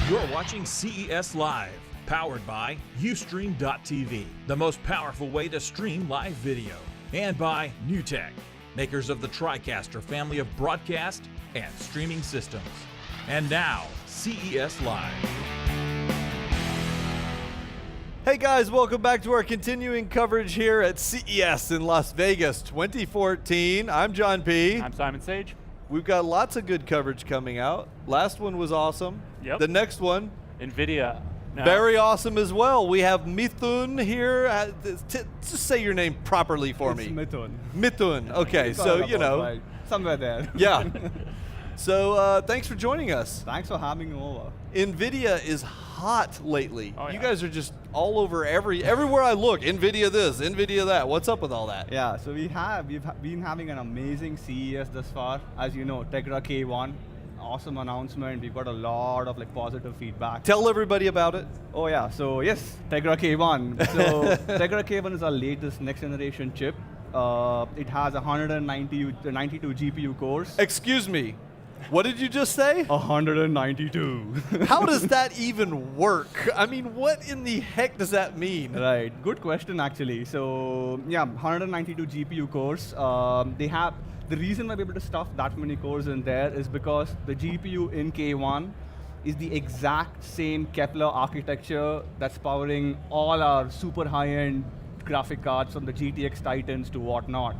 You're watching CES Live, powered by Ustream.tv, the most powerful way to stream live video, and by NewTek, makers of the TriCaster family of broadcast and streaming systems. And now, CES Live. Hey guys, welcome back to our continuing coverage here at CES in Las Vegas 2014. I'm John P. I'm Simon Sage. We've got lots of good coverage coming out. Last one was awesome. Yep. The next one, Nvidia. No. very awesome as well. We have Mithun here. Just say your name properly for me. Mithun. Mithun. Okay, so you know. Right. Somewhere there. Yeah. So thanks for joining us. Thanks for having me over. Nvidia is hot lately. Oh, You yeah. guys are just all over everywhere I look. Nvidia this, Nvidia that. What's up with all that? Yeah, so we've been having an amazing CES thus far. As you know, Tegra K1, awesome announcement. We've got a lot of positive feedback. Tell everybody about it. Oh yeah, so yes, Tegra K1. So Tegra K1 is our latest next generation chip. It has 192 GPU cores. Excuse me. What did you just say? 192. How does that even work? I mean, what in the heck does that mean? Right, good question actually. So yeah, 192 GPU cores. The reason why we're able to stuff that many cores in there is because the GPU in K1 is the exact same Kepler architecture that's powering all our super high-end graphic cards from the GTX Titans to whatnot.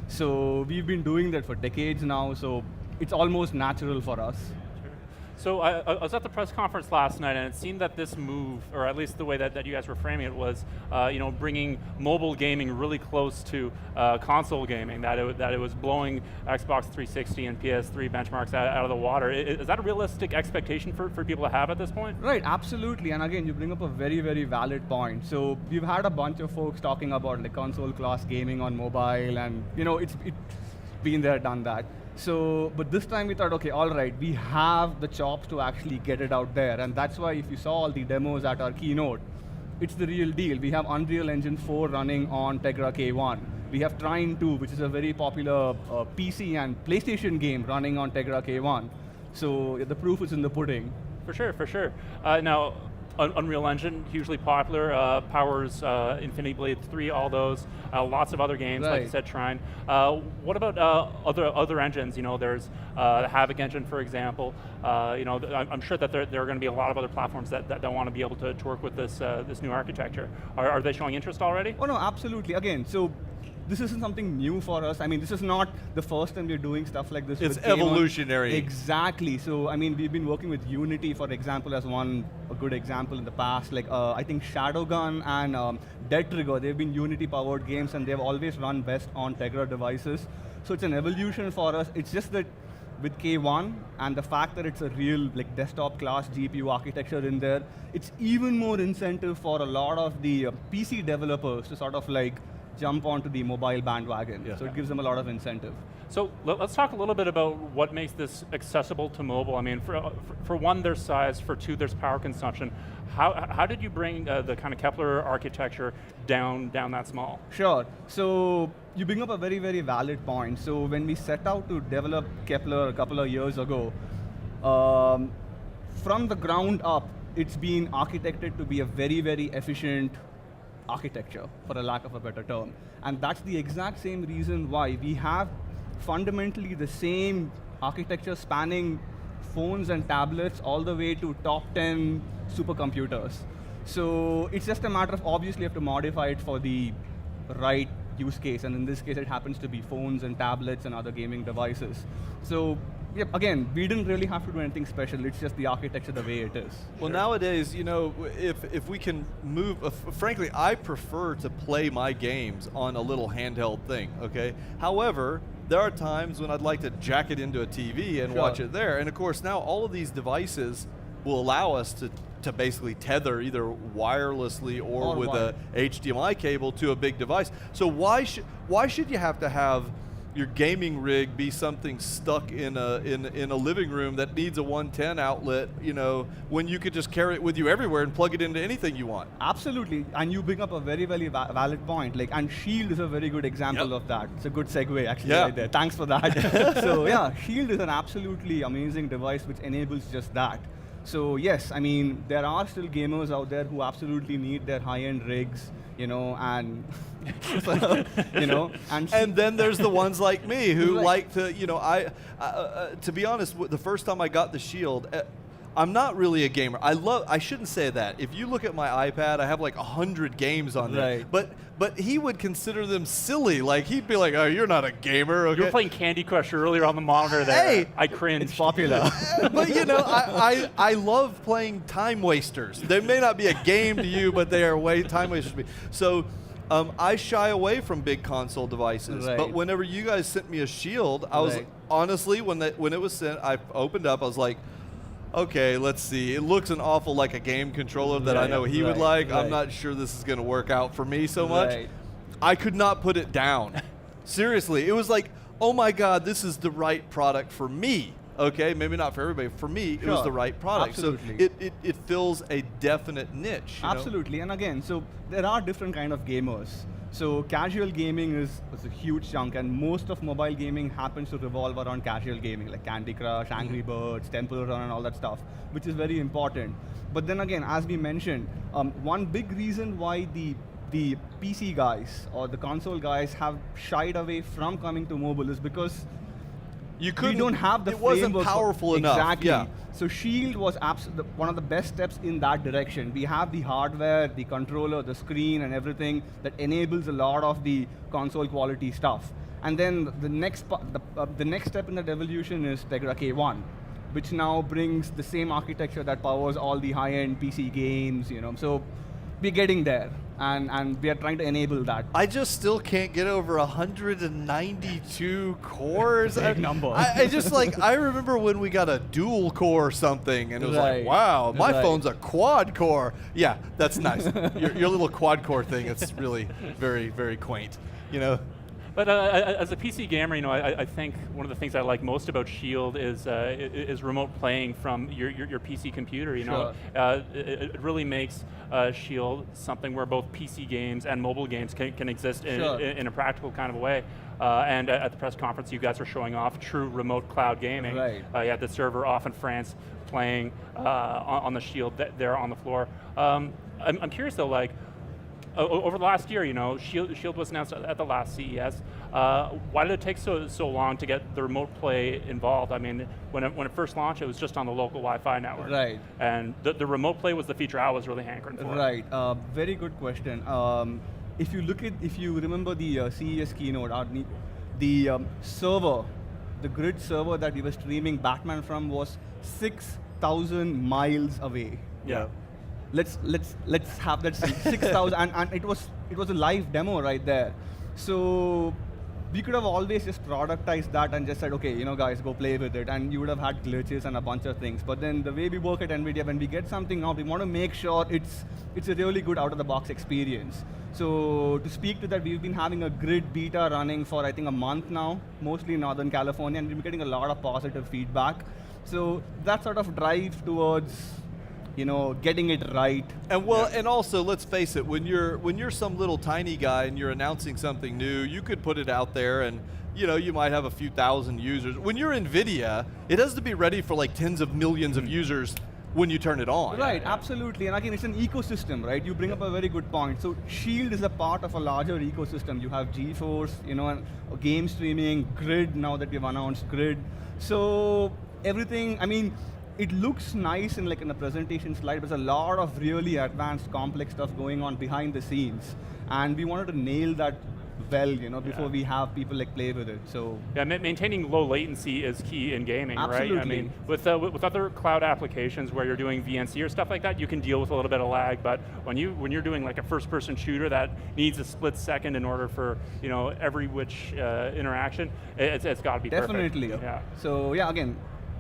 So we've been doing that for decades now, so it's almost natural for us. So I was at the press conference last night, and it seemed that this move, or at least the way that you guys were framing it, was bringing mobile gaming really close to console gaming. That it was blowing Xbox 360 and PS3 benchmarks out of the water. Is that a realistic expectation for people to have at this point? Right, absolutely. And again, you bring up a very, very valid point. So we've had a bunch of folks talking about console class gaming on mobile, and it's been there, done that. So, but this time we thought, okay, all right, we have the chops to actually get it out there. And that's why if you saw all the demos at our keynote, it's the real deal. We have Unreal Engine 4 running on Tegra K1. We have Trine 2, which is a very popular PC and PlayStation game running on Tegra K1. So the proof is in the pudding. For sure, for sure. Now, Unreal Engine, hugely popular, powers Infinity Blade 3, all those, lots of other games, like you said, Trine. What about other engines? There's the Havoc engine, for example. I'm sure that there are going to be a lot of other platforms that want to be able to work with this new architecture. Are they showing interest already? Oh no, absolutely. Again, so this isn't something new for us. I mean, this is not the first time we're doing stuff like this. It's with K1. evolutionary. Exactly. So, I mean, we've been working with Unity, for example, as a good example in the past. I think Shadowgun and Dead Trigger, they've been Unity-powered games, and they've always run best on Tegra devices. So it's an evolution for us. It's just that with K1 and the fact that it's a real desktop class GPU architecture in there, it's even more incentive for a lot of the PC developers to sort of jump onto the mobile bandwagon. Yeah. So it gives them a lot of incentive. So let's talk a little bit about what makes this accessible to mobile. I mean, for one, there's size. For two, there's power consumption. How did you bring the kind of Kepler architecture down that small? Sure. So you bring up a very, very valid point. So when we set out to develop Kepler a couple of years ago, from the ground up, it's been architected to be a very, very efficient architecture, for a lack of a better term. And that's the exact same reason why we have fundamentally the same architecture spanning phones and tablets all the way to top 10 supercomputers. So it's just a matter of, obviously, you have to modify it for the right use case. And in this case, it happens to be phones and tablets and other gaming devices. So yep, again, we didn't really have to do anything special. It's just the architecture the way it is. Well, nowadays, if we can move, frankly, I prefer to play my games on a little handheld thing, okay? However, there are times when I'd like to jack it into a TV and watch it there. And of course, now all of these devices will allow us to basically tether either wirelessly or with a HDMI cable to a big device. So why should you have to have your gaming rig be something stuck in a living room that needs a 110 outlet, when you could just carry it with you everywhere and plug it into anything you want? Absolutely, and you bring up a very, very valid point. And Shield is a very good example of that. It's a good segue, actually, right there. Thanks for that. So yeah, Shield is an absolutely amazing device which enables just that. So yes, I mean, there are still gamers out there who absolutely need their high-end rigs, and and then there's the ones like me who like to, to be honest, the first time I got the Shield, I'm not really a gamer. I shouldn't say that. If you look at my iPad, I have like 100 games on there. Right. But he would consider them silly. Like, he'd be like, "Oh, you're not a gamer." Okay? You were playing Candy Crush earlier on the monitor there. Hey, I cringed. it's popular. But I love playing time wasters. They may not be a game to you, but they are time wasters to me. So I shy away from big console devices. Right. But whenever you guys sent me a Shield, I was honestly, when it was sent, I opened up, I was like, okay, let's see. It looks an awful like a game controller that I know he would like. I'm not sure this is going to work out for me so much. I could not put it down. Seriously, it was like, oh my God, this is the right product for me. Okay, maybe not for everybody. For me, it was the right product. Absolutely. So it fills a definite niche. Absolutely, and again, so there are different kind of gamers. So casual gaming is a huge chunk, and most of mobile gaming happens to revolve around casual gaming, like Candy Crush, Angry Birds, Temple Run, and all that stuff, which is very important. But then again, as we mentioned, one big reason why the PC guys or the console guys have shied away from coming to mobile is because we don't have the framework. It wasn't powerful enough. Exactly. Yeah. So Shield was one of the best steps in that direction. We have the hardware, the controller, the screen, and everything that enables a lot of the console quality stuff. And then the next step in that evolution is Tegra K1, which now brings the same architecture that powers all the high-end PC games. So we're getting there, and we are trying to enable that. I just still can't get over 192 cores. Big number. I remember when we got a dual core or something, and it was like, wow, my phone's a quad core. Yeah, that's nice. your little quad core thing, it's really very, very quaint, But as a PC gamer, I think one of the things I like most about Shield is remote playing from your PC computer. It really makes Shield something where both PC games and mobile games can exist in a practical kind of a way. And at the press conference, you guys are showing off true remote cloud gaming. Right. You had the server off in France playing on the Shield there on the floor. I'm curious though, like, over the last year, Shield was announced at the last CES. Why did it take so long to get the remote play involved? I mean, when it first launched, it was just on the local Wi-Fi network. Right. And the remote play was the feature I was really hankering for. Right. Very good question. If you remember the CES keynote, the server, the grid server that we were streaming Batman from was 6,000 miles away. Yeah. Let's have that 6,000, and it was a live demo right there. So we could have always just productized that and just said, okay, guys, go play with it, and you would have had glitches and a bunch of things. But then the way we work at Nvidia, when we get something out, we want to make sure it's a really good out-of-the-box experience. So to speak to that, we've been having a grid beta running for I think a month now, mostly in Northern California, and we've been getting a lot of positive feedback. So that sort of drive towards getting it right. And and also, let's face it, when you're some little tiny guy and you're announcing something new, you could put it out there and you might have a few thousand users. When you're Nvidia, it has to be ready for like tens of millions of users when you turn it on. Right, absolutely. And again, it's an ecosystem, right? You bring up a very good point. So Shield is a part of a larger ecosystem. You have GeForce, and game streaming, Grid, now that we've announced Grid. So everything, it looks nice in a presentation slide, but there's a lot of really advanced, complex stuff going on behind the scenes. And we wanted to nail that well, before we have people play with it. So yeah, maintaining low latency is key in gaming, absolutely. Right? I mean, with other cloud applications where you're doing VNC or stuff like that, you can deal with a little bit of lag. But when you're doing like a first-person shooter that needs a split second in order for every which interaction, it's got to be definitely. Perfect. Yeah. So yeah, again.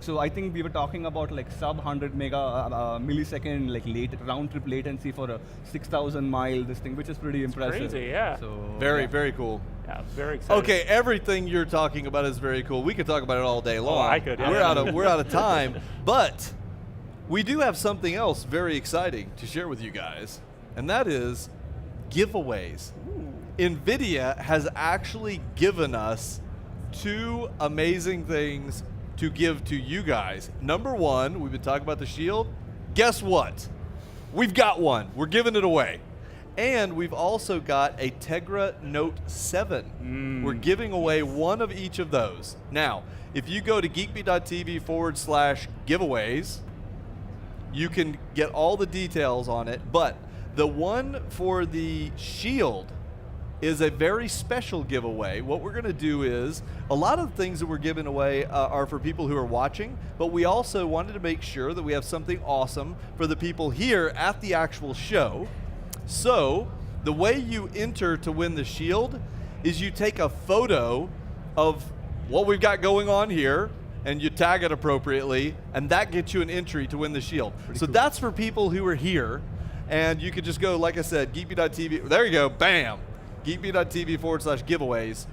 So I think we were talking about sub 100 millisecond round trip latency for a 6,000 mile this thing, which is pretty impressive. Crazy, yeah. So very cool. Yeah, very exciting. Okay, everything you're talking about is very cool. We could talk about it all day long. Oh, I could. Yeah. We're out of time, but we do have something else very exciting to share with you guys, and that is giveaways. Ooh. Nvidia has actually given us two amazing things to give to you guys. Number one, we've been talking about the Shield. Guess what? We've got one. We're giving it away. And we've also got a Tegra Note 7. We're giving away one of each of those. Now, if you go to geekbeat.tv/giveaways, you can get all the details on it. But the one for the Shield is a very special giveaway. What we're going to do is, a lot of the things that we're giving away are for people who are watching, but we also wanted to make sure that we have something awesome for the people here at the actual show. So, the way you enter to win the Shield is you take a photo of what we've got going on here, and you tag it appropriately, and that gets you an entry to win the Shield. So cool. That's for people who are here, and you could just go, like I said, geekbeat.tv. There you go, bam! geekbeat.tv/giveaways,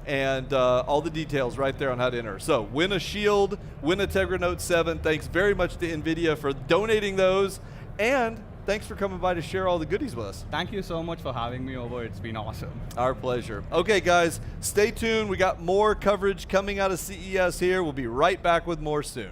and all the details right there on how to enter. So win a Shield, win a Tegra Note 7. Thanks very much to Nvidia for donating those, and thanks for coming by to share all the goodies with us. Thank you so much for having me over. It's been awesome. Our pleasure. Okay, guys, stay tuned. We got more coverage coming out of CES here. We'll be right back with more soon.